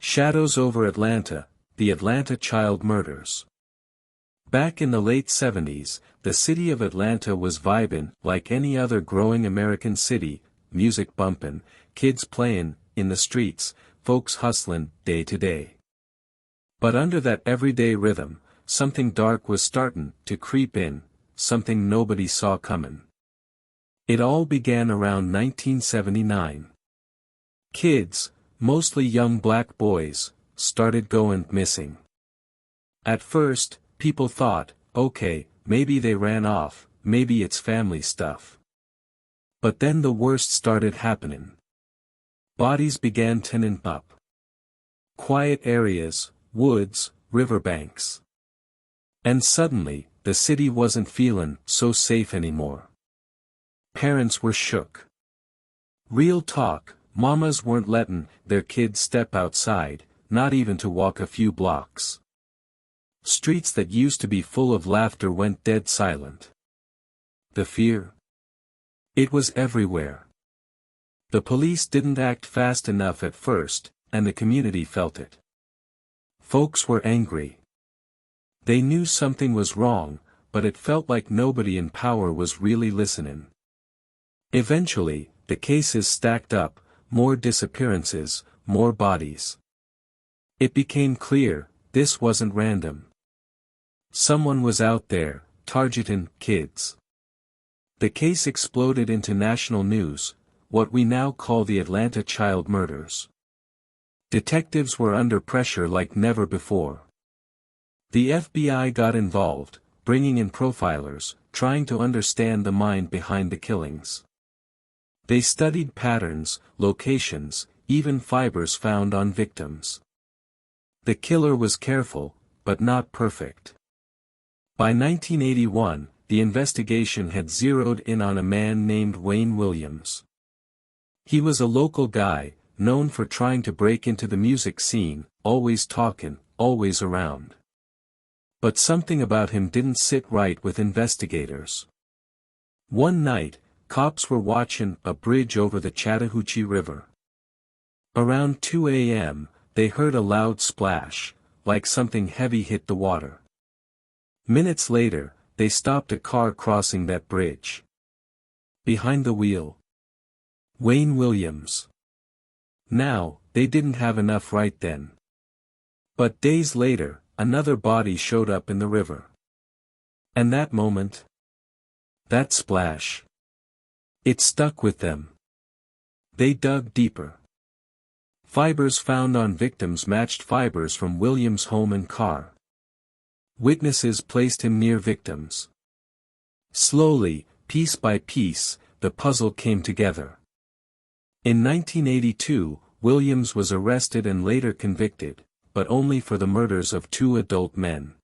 Shadows over Atlanta, the Atlanta child murders. Back in the late 70s, the city of Atlanta was vibin' like any other growing American city, music bumpin', kids playin' in the streets, folks hustlin' day to day. But under that everyday rhythm, something dark was startin' to creep in, something nobody saw comin'. It all began around 1979. Kids, mostly young black boys, started going missing. At first, people thought, okay, maybe they ran off, maybe it's family stuff. But then the worst started happening. Bodies began turning up. Quiet areas, woods, riverbanks. And suddenly, the city wasn't feeling so safe anymore. Parents were shook. Real talk, mamas weren't letting their kids step outside, not even to walk a few blocks. Streets that used to be full of laughter went dead silent. The fear? It was everywhere. The police didn't act fast enough at first, and the community felt it. Folks were angry. They knew something was wrong, but it felt like nobody in power was really listening. Eventually, the cases stacked up, more disappearances, more bodies. It became clear, this wasn't random. Someone was out there, targeting kids. The case exploded into national news, what we now call the Atlanta child murders. Detectives were under pressure like never before. The FBI got involved, bringing in profilers, trying to understand the mind behind the killings. They studied patterns, locations, even fibers found on victims. The killer was careful, but not perfect. By 1981, the investigation had zeroed in on a man named Wayne Williams. He was a local guy, known for trying to break into the music scene, always talking, always around. But something about him didn't sit right with investigators. One night, cops were watching a bridge over the Chattahoochee River. Around 2 a.m., they heard a loud splash, like something heavy hit the water. Minutes later, they stopped a car crossing that bridge. Behind the wheel, Wayne Williams. Now, they didn't have enough right then. But days later, another body showed up in the river. And that moment, that splash, it stuck with them. They dug deeper. Fibers found on victims matched fibers from Williams' home and car. Witnesses placed him near victims. Slowly, piece by piece, the puzzle came together. In 1982, Williams was arrested and later convicted, but only for the murders of 2 adult men.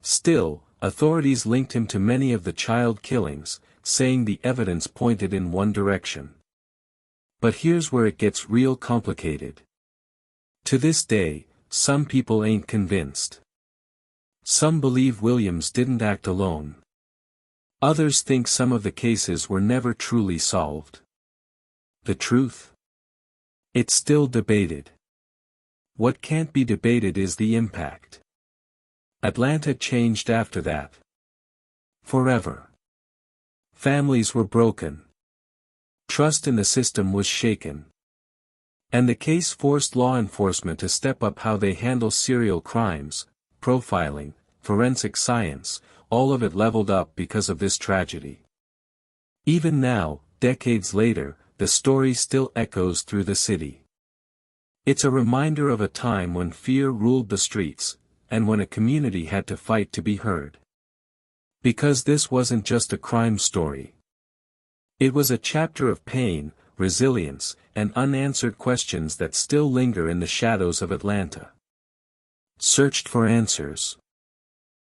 Still, authorities linked him to many of the child killings, saying the evidence pointed in one direction. But here's where it gets real complicated. To this day, some people ain't convinced. Some believe Williams didn't act alone. Others think some of the cases were never truly solved. The truth? It's still debated. What can't be debated is the impact. Atlanta changed after that. Forever. Families were broken. Trust in the system was shaken. And the case forced law enforcement to step up how they handle serial crimes, profiling, forensic science, all of it leveled up because of this tragedy. Even now, decades later, the story still echoes through the city. It's a reminder of a time when fear ruled the streets, and when a community had to fight to be heard. Because this wasn't just a crime story. It was a chapter of pain, resilience, and unanswered questions that still linger in the shadows of Atlanta. Searched for answers.